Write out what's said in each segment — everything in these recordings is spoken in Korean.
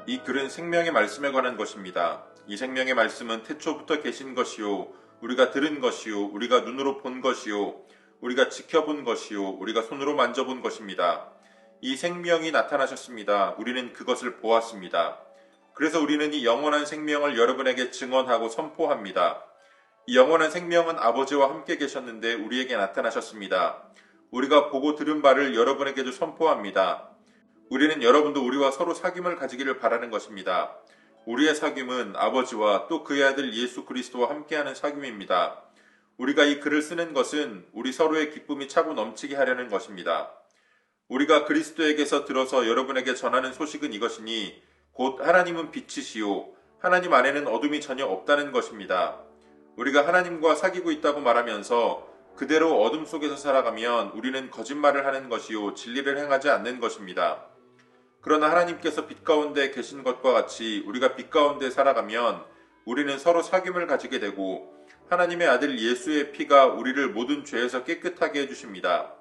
이 글은 생명의 말씀에 관한 것입니다. 이 생명의 말씀은 태초부터 계신 것이요 우리가 들은 것이요 우리가 눈으로 본 것이요 우리가 지켜본 것이요 우리가 손으로 만져본 것입니다. 이 생명이 나타나셨습니다. 우리는 그것을 보았습니다. 그래서 우리는 이 영원한 생명을 여러분에게 증언하고 선포합니다. 이 영원한 생명은 아버지와 함께 계셨는데 우리에게 나타나셨습니다. 우리가 보고 들은 바를 여러분에게도 선포합니다. 우리는 여러분도 우리와 서로 사귐을 가지기를 바라는 것입니다. 우리의 사귐은 아버지와 또 그의 아들 예수 그리스도와 함께하는 사귐입니다. 우리가 이 글을 쓰는 것은 우리 서로의 기쁨이 차고 넘치게 하려는 것입니다. 우리가 그리스도에게서 들어서 여러분에게 전하는 소식은 이것이니 곧 하나님은 빛이시요 하나님 안에는 어둠이 전혀 없다는 것입니다. 우리가 하나님과 사귀고 있다고 말하면서 그대로 어둠 속에서 살아가면 우리는 거짓말을 하는 것이요 진리를 행하지 않는 것입니다. 그러나 하나님께서 빛 가운데 계신 것과 같이 우리가 빛 가운데 살아가면 우리는 서로 사귐을 가지게 되고 하나님의 아들 예수의 피가 우리를 모든 죄에서 깨끗하게 해주십니다.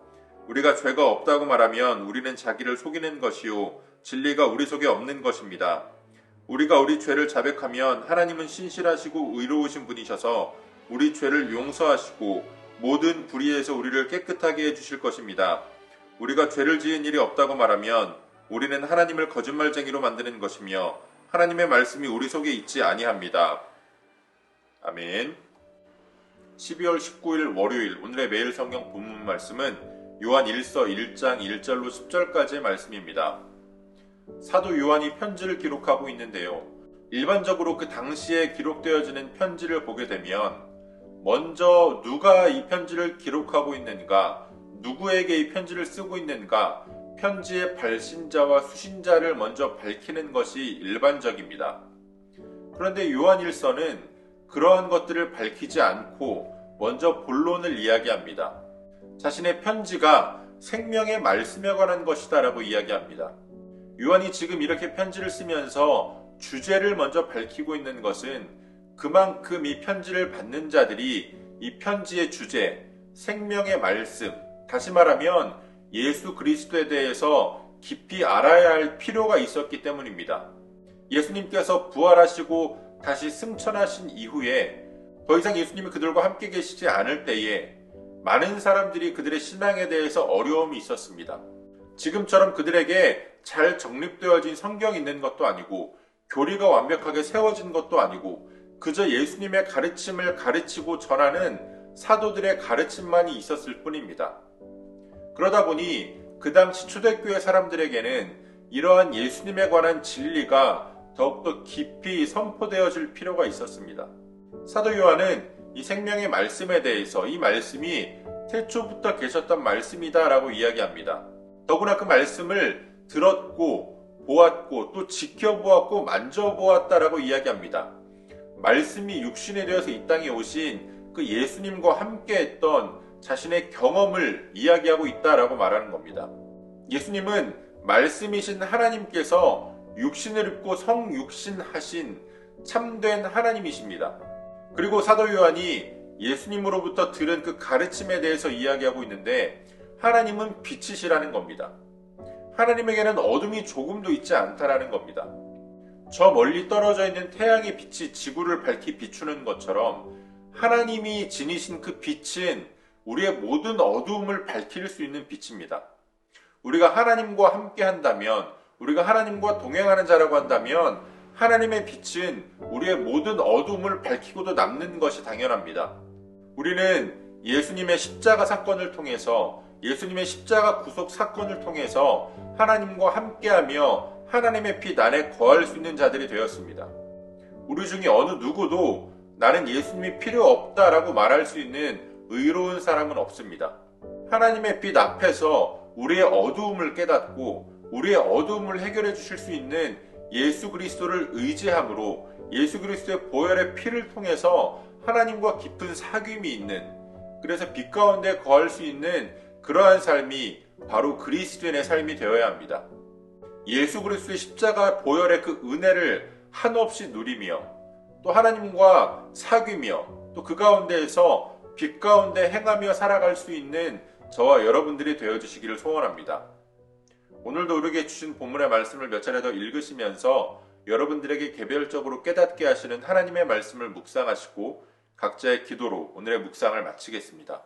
우리가 죄가 없다고 말하면 우리는 자기를 속이는 것이요 진리가 우리 속에 없는 것입니다. 우리가 우리 죄를 자백하면 하나님은 신실하시고 의로우신 분이셔서 우리 죄를 용서하시고 모든 불의에서 우리를 깨끗하게 해주실 것입니다. 우리가 죄를 지은 일이 없다고 말하면 우리는 하나님을 거짓말쟁이로 만드는 것이며 하나님의 말씀이 우리 속에 있지 아니합니다. 아멘. 12월 19일 월요일 오늘의 매일 성경 본문 말씀은 요한 1서 1장 1절로 10절까지의 말씀입니다. 사도 요한이 편지를 기록하고 있는데요. 일반적으로 그 당시에 기록되어지는 편지를 보게 되면 먼저 누가 이 편지를 기록하고 있는가, 누구에게 이 편지를 쓰고 있는가, 편지의 발신자와 수신자를 먼저 밝히는 것이 일반적입니다. 그런데 요한 1서는 그러한 것들을 밝히지 않고 먼저 본론을 이야기합니다. 자신의 편지가 생명의 말씀에 관한 것이다 라고 이야기합니다. 요한이 지금 이렇게 편지를 쓰면서 주제를 먼저 밝히고 있는 것은 그만큼 이 편지를 받는 자들이 이 편지의 주제, 생명의 말씀, 다시 말하면 예수 그리스도에 대해서 깊이 알아야 할 필요가 있었기 때문입니다. 예수님께서 부활하시고 다시 승천하신 이후에 더 이상 예수님이 그들과 함께 계시지 않을 때에 많은 사람들이 그들의 신앙에 대해서 어려움이 있었습니다. 지금처럼 그들에게 잘 정립되어진 성경이 있는 것도 아니고 교리가 완벽하게 세워진 것도 아니고 그저 예수님의 가르침을 가르치고 전하는 사도들의 가르침만이 있었을 뿐입니다. 그러다 보니 그 당시 초대교회 사람들에게는 이러한 예수님에 관한 진리가 더욱더 깊이 선포되어질 필요가 있었습니다. 사도 요한은 이 생명의 말씀에 대해서 이 말씀이 태초부터 계셨던 말씀이다 라고 이야기합니다. 더구나 그 말씀을 들었고 보았고 또 지켜보았고 만져보았다라고 이야기합니다. 말씀이 육신이 되어서 이 땅에 오신 그 예수님과 함께했던 자신의 경험을 이야기하고 있다라고 말하는 겁니다. 예수님은 말씀이신 하나님께서 육신을 입고 성육신하신 참된 하나님이십니다. 그리고 사도 요한이 예수님으로부터 들은 그 가르침에 대해서 이야기하고 있는데 하나님은 빛이시라는 겁니다. 하나님에게는 어둠이 조금도 있지 않다라는 겁니다. 저 멀리 떨어져 있는 태양의 빛이 지구를 밝히 비추는 것처럼 하나님이 지니신 그 빛은 우리의 모든 어두움을 밝힐 수 있는 빛입니다. 우리가 하나님과 함께 한다면, 우리가 하나님과 동행하는 자라고 한다면 하나님의 빛은 우리의 모든 어두움을 밝히고도 남는 것이 당연합니다. 우리는 예수님의 십자가 사건을 통해서, 예수님의 십자가 구속 사건을 통해서 하나님과 함께하며 하나님의 빛 안에 거할 수 있는 자들이 되었습니다. 우리 중에 어느 누구도 나는 예수님이 필요 없다라고 말할 수 있는 의로운 사람은 없습니다. 하나님의 빛 앞에서 우리의 어두움을 깨닫고 우리의 어두움을 해결해 주실 수 있는 예수 그리스도를 의지함으로 예수 그리스도의 보혈의 피를 통해서 하나님과 깊은 사귐이 있는, 그래서 빛 가운데 거할 수 있는 그러한 삶이 바로 그리스도인의 삶이 되어야 합니다. 예수 그리스도의 십자가 보혈의 그 은혜를 한없이 누리며 또 하나님과 사귀며 또 그 가운데에서 빛 가운데 행하며 살아갈 수 있는 저와 여러분들이 되어주시기를 소원합니다. 오늘도 우리에게 주신 본문의 말씀을 몇 차례 더 읽으시면서 여러분들에게 개별적으로 깨닫게 하시는 하나님의 말씀을 묵상하시고 각자의 기도로 오늘의 묵상을 마치겠습니다.